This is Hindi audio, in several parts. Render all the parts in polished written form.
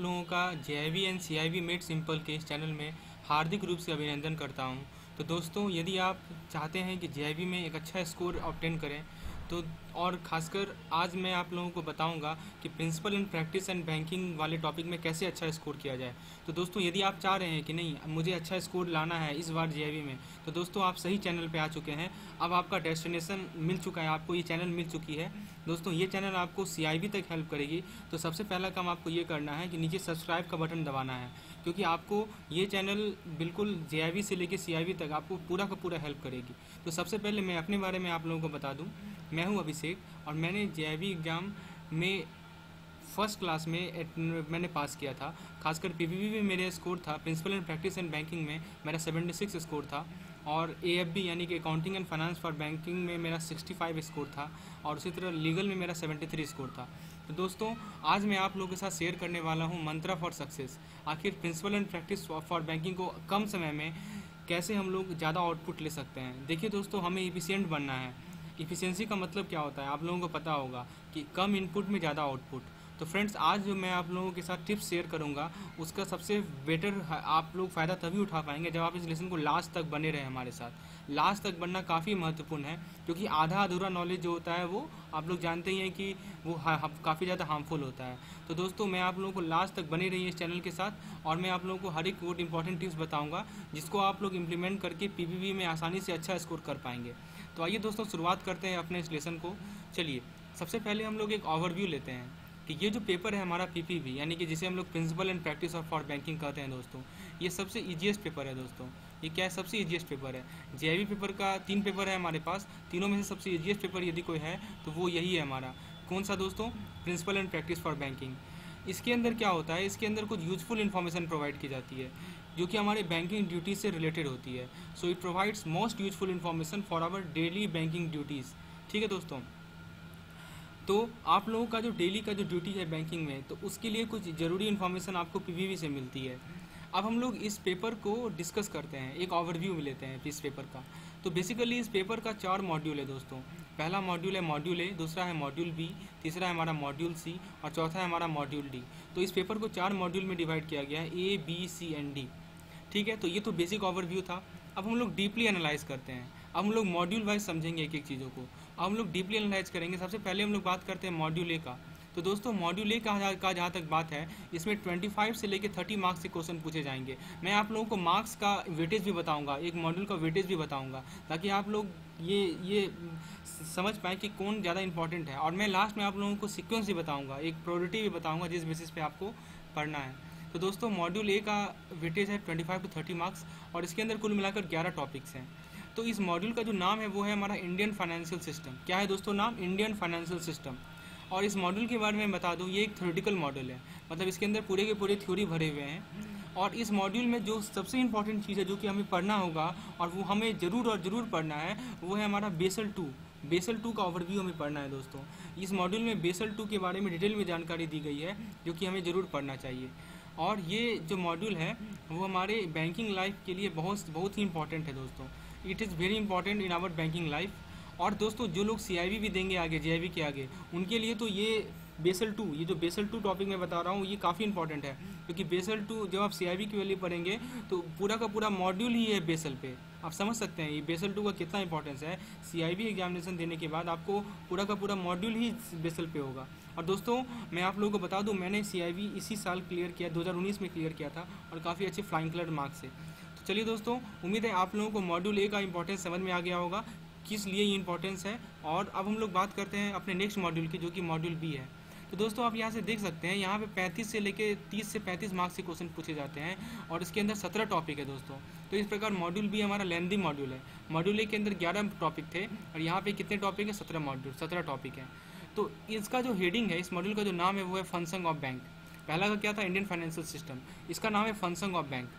लोगों का JIV and CIV made simple के इस चैनल में हार्दिक रूप से अभिनंदन करता हूं। तो दोस्तों, यदि आप चाहते हैं कि JIV में एक अच्छा स्कोर ऑब्टेन करें तो और ख़ासकर आज मैं आप लोगों को बताऊंगा कि principle in practice and banking वाले टॉपिक में कैसे अच्छा स्कोर किया जाए। तो दोस्तों, यदि आप चाह रहे हैं कि नहीं मुझे अच्छा स्कोर लाना है इस बार JIV में, तो दोस्तों आप सही चैनल पे आ चुके हैं। अब आपका डेस्टिनेशन मिल चुका है, आपको ये चैनल मिल चुकी है। दोस्तों, ये चैनल आपको CIV तक हेल्प करेगी। तो सबसे पहला काम आपको ये करना है कि नीचे सब्सक्राइब का बटन दबाना है, क्योंकि आपको ये चैनल बिल्कुल JIV से लेकर CIV तक आपको पूरा का पूरा हेल्प करेगी। तो सबसे पहले मैं अपने बारे में आप लोगों को बता दूं। मैं हूं अभिषेक और मैंने JIV एग्ज़ाम में फर्स्ट क्लास में मैंने पास किया था। खासकर PPB में मेरा स्कोर था, principle in practice and banking में मेरा 76 स्कोर था, और AFB यानी कि accounting and finance for banking में मेरा 65 स्कोर था, और उसी तरह लीगल में मेरा 73 स्कोर था। तो दोस्तों, आज मैं आप लोगों के साथ शेयर करने वाला हूं मंत्रा फॉर सक्सेस। आखिर principle and practice for banking को कम समय में कैसे हम लोग ज़्यादा आउटपुट ले सकते हैं। देखिए दोस्तों, हमें इफिशिएंट बनना है। इफ़िशियंसी का मतलब क्या होता है आप लोगों को पता होगा कि कम इनपुट में ज़्यादा आउटपुट। तो फ्रेंड्स, आज जो मैं आप लोगों के साथ टिप्स शेयर करूंगा उसका सबसे बेटर आप लोग फ़ायदा तभी उठा पाएंगे जब आप इस लेसन को लास्ट तक बने रहें हमारे साथ। लास्ट तक बनना काफ़ी महत्वपूर्ण है, क्योंकि आधा अधूरा नॉलेज जो होता है वो आप लोग जानते ही हैं कि वो काफ़ी ज़्यादा हार्मफुल होता है। तो दोस्तों, मैं आप लोगों को लास्ट तक बने रहिए इस चैनल के साथ, और मैं आप लोगों को हर एक वो इंपॉर्टेंट टिप्स बताऊँगा जिसको आप लोग इम्प्लीमेंट करके PPB में आसानी से अच्छा स्कोर कर पाएंगे। तो आइए दोस्तों, शुरुआत करते हैं अपने इस लेसन को। चलिए, सबसे पहले हम लोग एक ओवरव्यू लेते हैं कि ये जो पेपर है हमारा PPB, यानी कि जिसे हम लोग principle and practice of for banking कहते हैं दोस्तों, ये सबसे ईजीएस्ट पेपर है दोस्तों। ये क्या है? सबसे ईजीएस्ट पेपर है। JIV पेपर का 3 पेपर है हमारे पास, तीनों में से सबसे ईजीएस्ट पेपर यदि कोई है तो वो यही है हमारा। कौन सा दोस्तों? Principle and practice for banking. इसके अंदर क्या होता है? इसके अंदर कुछ यूजफुल इन्फॉर्मेशन प्रोवाइड की जाती है जो कि हमारे बैंकिंग ड्यूटीज से रिलेटेड होती है। So it provides most useful information for our daily banking duties. ठीक है दोस्तों, तो आप लोगों का जो डेली का जो ड्यूटी है बैंकिंग में, तो उसके लिए कुछ ज़रूरी इन्फॉर्मेशन आपको PPB से मिलती है। अब हम लोग इस पेपर को डिस्कस करते हैं, एक ओवरव्यू लेते हैं इस पेपर का। तो बेसिकली इस पेपर का 4 मॉड्यूल है दोस्तों। पहला मॉड्यूल है मॉड्यूल A, दूसरा है मॉड्यूल B, तीसरा है हमारा मॉड्यूल C, और चौथा है हमारा मॉड्यूल D। तो इस पेपर को 4 मॉड्यूल में डिवाइड किया गया है, A, B, C and D। ठीक है, तो ये तो बेसिक ओवरव्यू था। अब हम लोग डीपली एनालाइज करते हैं। अब हम लोग मॉड्यूल वाइज समझेंगे एक एक चीज़ों को। अब हम लोग डीपली एनालाइज करेंगे। सबसे पहले हम लोग बात करते हैं मॉड्यूल A का। तो दोस्तों, मॉड्यूल A का जहाँ तक बात है, इसमें 25 से लेकर 30 मार्क्स के क्वेश्चन पूछे जाएंगे। मैं आप लोगों को मार्क्स का वेटेज भी बताऊंगा, एक मॉड्यूल का वेटेज भी बताऊंगा, ताकि आप लोग ये समझ पाएँ कि कौन ज़्यादा इंपॉर्टेंट है। और मैं लास्ट में आप लोगों को सीक्वेंस भी बताऊँगा, एक प्रायोरिटी भी बताऊँगा जिस बेसिस पे आपको पढ़ना है। तो दोस्तों, मॉड्यूल A का वेटेज है 25 to 30 मार्क्स, और इसके अंदर कुल मिलाकर 11 टॉपिक्स हैं। तो इस मॉड्यूल का जो नाम है वो है हमारा इंडियन फाइनेंशियल सिस्टम। क्या है दोस्तों नाम? Indian financial system. और इस मॉड्यूल के बारे में बता दूं, ये एक थ्योरेटिकल मॉड्यूल है, मतलब इसके अंदर पूरे के पूरे थ्योरी भरे हुए हैं। और इस मॉड्यूल में जो सबसे इंपॉर्टेंट चीज़ है जो कि हमें पढ़ना होगा, और वो हमें ज़रूर पढ़ना है, वो है हमारा बेसल 2। बेसल 2 का ओवरव्यू हमें पढ़ना है दोस्तों। इस मॉड्यूल में बेसल 2 के बारे में डिटेल में जानकारी दी गई है, जो कि हमें ज़रूर पढ़ना चाहिए। और ये जो मॉड्यूल है वो हमारे बैंकिंग लाइफ के लिए बहुत ही इंपॉर्टेंट है दोस्तों। It is very important in our banking life. और दोस्तों, जो लोग CIV भी देंगे आगे, JIV के आगे, उनके लिए तो ये बेसल 2, ये जो बेसल 2 टॉपिक मैं बता रहा हूँ, ये काफ़ी इंपॉर्टेंट है। क्योंकि बेसल 2 जब आप CIV के लिए पढ़ेंगे तो पूरा का पूरा मॉड्यूल ही है बेसल पे। आप समझ सकते हैं ये बेसल 2 का कितना इंपॉर्टेंस है। CIV एग्जामिनेशन देने के बाद आपको पूरा का पूरा मॉड्यूल ही बेसल पे होगा। और दोस्तों, मैं आप लोगों को बता दूं, मैंने CIV इसी साल क्लियर किया, 2019 में क्लियर किया था, और काफ़ी अच्छे फ्लाइंग कलर मार्क्स से। तो चलिए दोस्तों, उम्मीद है आप लोगों को मॉड्यूल A का इंपॉर्टेंस समझ में आ गया होगा, किस लिए ये इंपॉर्टेंस है। और अब हम लोग बात करते हैं अपने नेक्स्ट मॉड्यूल की, जो कि मॉड्यूल B है। तो दोस्तों, आप यहाँ से देख सकते हैं, यहाँ पे 35 से लेके 30 से 35 मार्क्स के क्वेश्चन पूछे जाते हैं, और इसके अंदर 17 टॉपिक है दोस्तों। तो इस प्रकार मॉड्यूल B हमारा लेंथी मॉड्यूल है। मॉड्यूल A के अंदर 11 टॉपिक थे, और यहाँ पे कितने टॉपिक है? 17 टॉपिक हैं। तो इसका जो हेडिंग है, इस मॉड्यूल का जो नाम है वो है फंक्शन ऑफ बैंक। पहला का क्या था? Indian financial system. इसका नाम है फंक्शन ऑफ बैंक।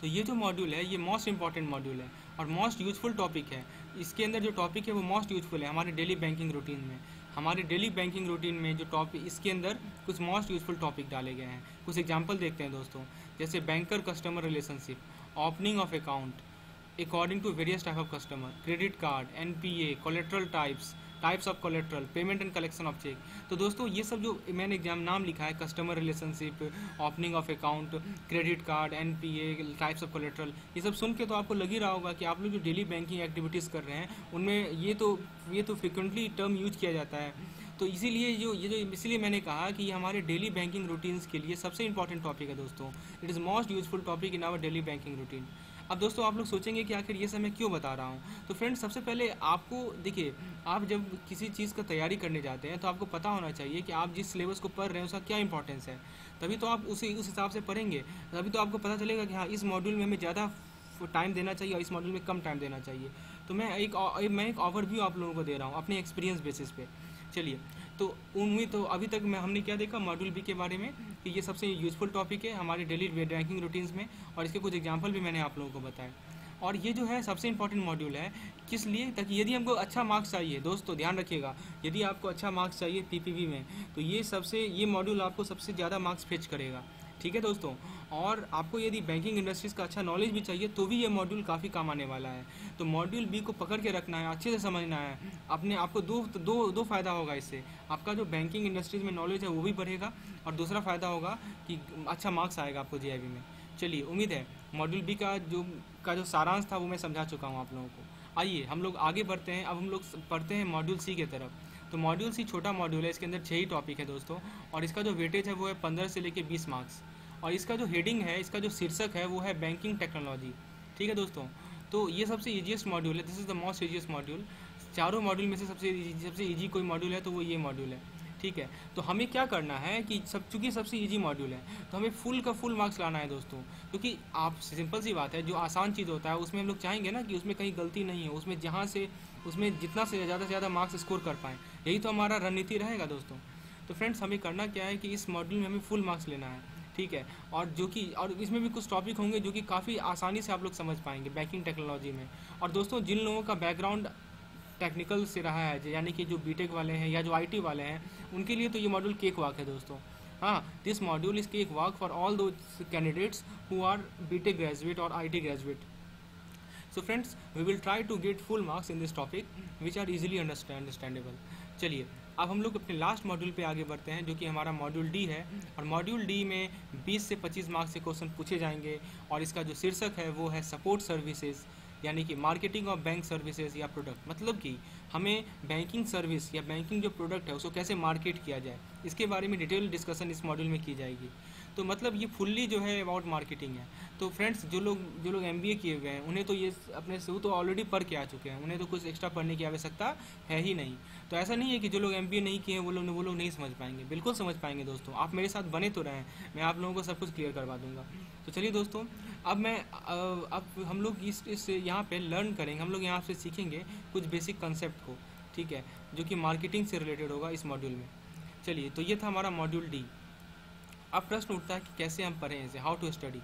तो ये जो मॉड्यूल है ये मोस्ट इंपॉर्टेंट मॉड्यूल है और मोस्ट यूजफुल टॉपिक है। इसके अंदर जो टॉपिक है वो मोस्ट यूजफुल है हमारे डेली बैंकिंग रूटीन में। हमारे डेली बैंकिंग रूटीन में जो टॉपिक, इसके अंदर कुछ मोस्ट यूजफुल टॉपिक डाले गए हैं। कुछ एग्जांपल देखते हैं दोस्तों, जैसे banker customer relationship, opening of account according to various type of customer, credit card, NPA, collateral types, types of collateral, payment and collection of cheque. तो दोस्तों ये सब जो मैंने एग्जाम नाम लिखा है, customer relationship, opening of account, credit card, NPA, types of collateral, ये सब सुन के तो आपको लग ही रहा होगा कि आप लोग जो डेली बैंकिंग एक्टिविटीज़ कर रहे हैं उनमें ये तो फ्रिक्वेंटली टर्म यूज किया जाता है। तो इसीलिए इसलिए मैंने कहा कि ये हमारे डेली बैंकिंग रूटीन्स के लिए सबसे इंपॉर्टेंट टॉपिक है दोस्तों। It is most useful topic in our daily banking routine. अब दोस्तों आप लोग सोचेंगे कि आखिर ये सब मैं क्यों बता रहा हूँ। तो फ्रेंड्स सबसे पहले आपको देखिए, आप जब किसी चीज़ का तैयारी करने जाते हैं तो आपको पता होना चाहिए कि आप जिस सिलेबस को पढ़ रहे हैं उसका क्या इंपॉर्टेंस है। तभी तो आप उस हिसाब से पढ़ेंगे, तभी तो आपको पता चलेगा कि हाँ इस मॉड्यूल में हमें ज़्यादा टाइम देना चाहिए और इस मॉड्यूल में कम टाइम देना चाहिए। तो मैं एक ओवरव्यू आप लोगों को दे रहा हूँ अपने एक्सपीरियंस बेसिस पे। चलिए, तो उम्मीद तो अभी तक हमने क्या देखा मॉड्यूल बी के बारे में कि ये सबसे यूजफुल टॉपिक है हमारे डेली बैंकिंग रूटीन्स में, और इसके कुछ एग्जांपल भी मैंने आप लोगों को बताया। और ये जो है सबसे इंपॉर्टेंट मॉड्यूल है, किस लिए, ताकि यदि हमको अच्छा मार्क्स चाहिए, दोस्तों ध्यान रखिएगा, यदि आपको अच्छा मार्क्स चाहिए पीपीवी में तो ये मॉड्यूल आपको सबसे ज़्यादा मार्क्स फेच करेगा। ठीक है दोस्तों, और आपको यदि बैंकिंग इंडस्ट्रीज़ का अच्छा नॉलेज भी चाहिए तो भी ये मॉड्यूल काफ़ी काम आने वाला है। तो मॉड्यूल बी को पकड़ के रखना है, अच्छे से समझना है। आपको दो फ़ायदा होगा इससे, आपका जो बैंकिंग इंडस्ट्रीज़ में नॉलेज है वो भी बढ़ेगा, और दूसरा फ़ायदा होगा कि अच्छा मार्क्स आएगा आपको जीआईबी में। चलिए, उम्मीद है मॉड्यूल बी का जो सारांश था वो मैं समझा चुका हूँ आप लोगों को। आइए हम लोग आगे बढ़ते हैं, अब हम लोग पढ़ते हैं मॉड्यूल सी की तरफ। तो मॉड्यूल सी छोटा मॉड्यूल है, इसके अंदर 6 ही टॉपिक है दोस्तों, और इसका जो वेटेज है वो है 15 से लेकर 20 मार्क्स। और इसका जो हेडिंग है, इसका जो शीर्षक है वो है बैंकिंग टेक्नोलॉजी। ठीक है दोस्तों, तो ये सबसे ईजीएस्ट मॉड्यूल है, this is the most easiest module. चारों मॉड्यूल में से सबसे ईजी कोई मॉड्यूल है तो वो ये मॉड्यूल है। ठीक है, तो हमें क्या करना है कि चूँकि सबसे ईजी मॉड्यूल है तो हमें फुल का फुल मार्क्स लाना है दोस्तों, क्योंकि आप सिंपल सी बात है, जो आसान चीज़ होता है उसमें हम लोग चाहेंगे ना कि उसमें कहीं गलती नहीं हो, उसमें जितना से ज़्यादा मार्क्स स्कोर कर पाएँ, यही तो हमारा रणनीति रहेगा दोस्तों। तो फ्रेंड्स हमें करना क्या है कि इस मॉड्यूल में हमें फुल मार्क्स लेना है। ठीक है, और इसमें भी कुछ टॉपिक होंगे जो कि काफ़ी आसानी से आप लोग समझ पाएंगे बैंकिंग टेक्नोलॉजी में। और दोस्तों जिन लोगों का बैकग्राउंड टेक्निकल से रहा है, यानी कि जो बीटेक वाले हैं या जो आईटी वाले हैं, उनके लिए तो ये मॉड्यूल केक वॉक है दोस्तों। हाँ, this module is cake walk for all दो candidates who are BTech graduate और IT graduate. So friends, we will try to get full marks in this topic which are easily understandable. चलिए, अब हम लोग अपने लास्ट मॉड्यूल पे आगे बढ़ते हैं जो कि हमारा मॉड्यूल डी है, और मॉड्यूल डी में 20 से 25 मार्क्स के क्वेश्चन पूछे जाएंगे, और इसका जो शीर्षक है वो है सपोर्ट सर्विसेज, यानी कि मार्केटिंग ऑफ बैंक सर्विसेज या प्रोडक्ट। मतलब कि हमें बैंकिंग सर्विस या बैंकिंग जो प्रोडक्ट है उसको कैसे मार्केट किया जाए, इसके बारे में डिटेल डिस्कशन इस मॉड्यूल में की जाएगी। तो मतलब ये फुल्ली जो है अबाउट मार्केटिंग है। तो फ्रेंड्स जो लोग एमबीए किए हुए हैं उन्हें तो ये अपने से तो ऑलरेडी पढ़ के आ चुके हैं, उन्हें तो कुछ एक्स्ट्रा पढ़ने की आवश्यकता है ही नहीं। तो ऐसा नहीं है कि जो लोग एमबीए नहीं किए हैं वो लोग नहीं समझ पाएंगे, बिल्कुल समझ पाएंगे दोस्तों। आप मेरे साथ बने तो रहें, मैं आप लोगों को सब कुछ क्लियर करवा दूंगा। तो चलिए दोस्तों, अब हम लोग इस यहाँ पे लर्न करेंगे, हम लोग यहाँ से सीखेंगे कुछ बेसिक कंसेप्ट को, ठीक है, जो कि मार्केटिंग से रिलेटेड होगा इस मॉड्यूल में। चलिए, तो ये था हमारा मॉड्यूल डी। अब प्रश्न उठता है कि कैसे हम पढ़ें इसे, हाउ टू स्टडी।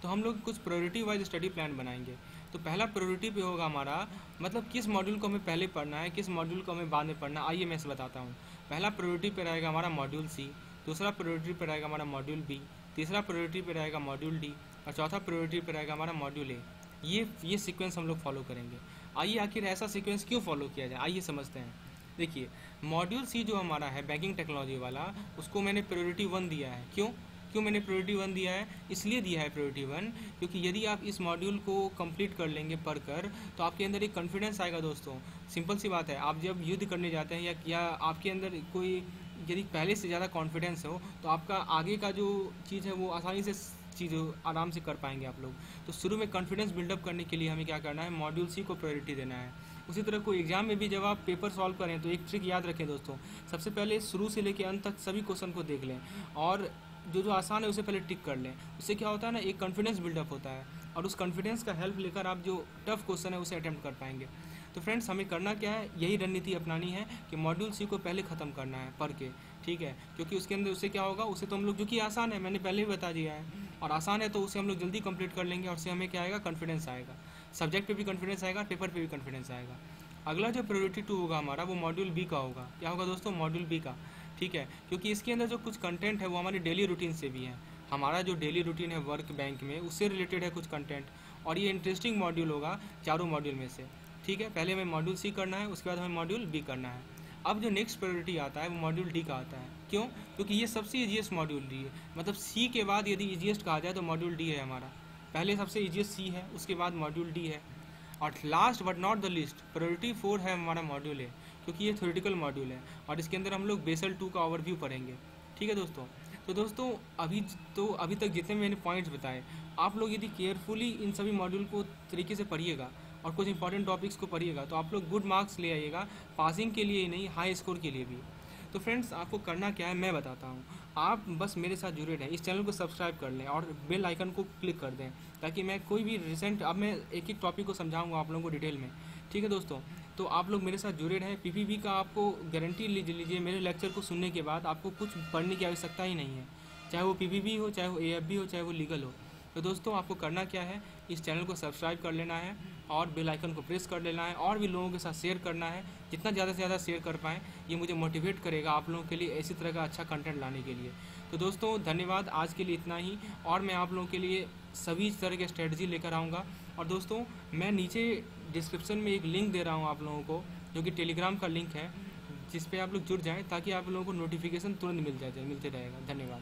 तो हम लोग कुछ प्रायोरिटी वाइज स्टडी प्लान बनाएंगे। तो पहला प्रायोरिटी पे होगा हमारा, मतलब किस मॉड्यूल को हमें पहले पढ़ना है, किस मॉड्यूल को हमें बाद में पढ़ना है। आइए मैं इसे बताता हूँ। पहला प्रायोरिटी पे रहेगा हमारा मॉड्यूल सी, दूसरा प्रायोरिटी पे रहेगा हमारा मॉड्यूल बी, तीसरा प्रायोरिटी पे रहेगा मॉड्यूल डी, और चौथा प्रायोरिटी पे रहेगा हमारा मॉड्यूल ए। ये सीक्वेंस हम लोग फॉलो करेंगे। आइए आखिर ऐसा सीक्वेंस क्यों फॉलो किया जाए, आइए समझते हैं। देखिए, मॉड्यूल सी जो हमारा है बैंकिंग टेक्नोलॉजी वाला, उसको मैंने प्रायोरिटी 1 दिया है। क्यों मैंने प्रायोरिटी 1 दिया है? इसलिए दिया है प्रायोरिटी 1 क्योंकि यदि आप इस मॉड्यूल को कंप्लीट कर लेंगे पढ़कर, तो आपके अंदर एक कॉन्फिडेंस आएगा दोस्तों। सिंपल सी बात है, आप जब युद्ध करने जाते हैं या आपके अंदर कोई यदि पहले से ज़्यादा कॉन्फिडेंस हो, तो आपका आगे का जो चीज़ है वो आसानी से आराम से कर पाएंगे आप लोग। तो शुरू में कॉन्फिडेंस बिल्डअप करने के लिए हमें क्या करना है, मॉड्यूल सी को प्रायोरिटी देना है। उसी तरह कोई एग्जाम में भी जब आप पेपर सॉल्व करें तो एक ट्रिक याद रखें दोस्तों, सबसे पहले शुरू से लेकर अंत तक सभी क्वेश्चन को देख लें, और जो आसान है उसे पहले टिक कर लें। उससे क्या होता है ना, एक कॉन्फिडेंस बिल्डअप होता है, और उस कॉन्फिडेंस का हेल्प लेकर आप जो टफ क्वेश्चन है उसे अटेम्प्ट कर पाएंगे। तो फ्रेंड्स, हमें करना क्या है, यही रणनीति अपनानी है कि मॉड्यूल सी को पहले ख़त्म करना है पढ़ के, ठीक है, क्योंकि उसके अंदर उससे क्या होगा, उसे तो हम लोग, जो कि आसान है मैंने पहले ही बता दिया है, और आसान है तो उसे हम लोग जल्दी कंप्लीट कर लेंगे, और उससे हमें क्या आएगा, कॉन्फिडेंस आएगा, सब्जेक्ट पे भी कॉन्फिडेंस आएगा, पेपर पे भी कॉन्फिडेंस आएगा। अगला जो प्रायोरिटी 2 होगा हमारा, वो मॉड्यूल बी का होगा। क्या होगा दोस्तों, मॉड्यूल बी का, ठीक है, क्योंकि इसके अंदर जो कुछ कंटेंट है वो हमारे डेली रूटीन से भी है। हमारा जो डेली रूटीन है वर्क बैंक में, उससे रिलेटेड है कुछ कंटेंट, और ये इंटरेस्टिंग मॉड्यूल होगा चारों मॉड्यूल में से, ठीक है। पहले हमें मॉड्यूल सी करना है, उसके बाद हमें मॉड्यूल बी करना है। अब जो नेक्स्ट प्रायोरिटी आता है वो मॉड्यूल डी का आता है। क्यों? क्योंकि ये सबसे ईजीएस्ट मॉड्यूल डी है, मतलब सी के बाद यदि ईजीएस्ट कहा जाए तो मॉड्यूल डी है हमारा। पहले सबसे ईजीएस्ट सी है, उसके बाद मॉड्यूल डी है, और last but not the list priority 4 है हमारा मॉड्यूल है, क्योंकि ये थ्योरेटिकल मॉड्यूल है और इसके अंदर हम लोग बेसल 2 का ओवरव्यू पढ़ेंगे। ठीक है दोस्तों। तो दोस्तों अभी तक जितने मैंने पॉइंट्स बताए, आप लोग यदि केयरफुली इन सभी मॉड्यूल को तरीके से पढ़िएगा और कुछ इंपॉर्टेंट टॉपिक्स को पढ़िएगा तो आप लोग गुड मार्क्स ले आइएगा, पासिंग के लिए ही नहीं, हाई स्कोर के लिए भी। तो फ्रेंड्स, आपको करना क्या है मैं बताता हूँ। आप बस मेरे साथ जुड़े रहें, इस चैनल को सब्सक्राइब कर लें और बेल आइकन को क्लिक कर दें, ताकि मैं कोई भी रिसेंट, अब मैं एक एक टॉपिक को समझाऊंगा आप लोगों को डिटेल में। ठीक है दोस्तों। तो आप लोग मेरे साथ जुड़े रहें। पीपीबी का आपको गारंटी लीजिए, मेरे लेक्चर को सुनने के बाद आपको कुछ पढ़ने की आवश्यकता ही नहीं है, चाहे वो पीपीबी हो, चाहे वो एएफबी हो, चाहे वो लीगल हो। तो दोस्तों, आपको करना क्या है, इस चैनल को सब्सक्राइब कर लेना है और बेल आइकन को प्रेस कर लेना है और भी लोगों के साथ शेयर करना है। जितना ज़्यादा से ज़्यादा शेयर कर पाएँ, ये मुझे मोटिवेट करेगा आप लोगों के लिए इसी तरह का अच्छा कंटेंट लाने के लिए। तो दोस्तों, धन्यवाद, आज के लिए इतना ही, और मैं आप लोगों के लिए सभी तरह के स्ट्रेटजी लेकर आऊँगा। और दोस्तों, मैं नीचे डिस्क्रिप्शन में एक लिंक दे रहा हूँ आप लोगों को, जो कि टेलीग्राम का लिंक है, जिस पे आप लोग जुड़ जाएँ ताकि आप लोगों को नोटिफिकेशन तुरंत मिलते रहेगा। धन्यवाद।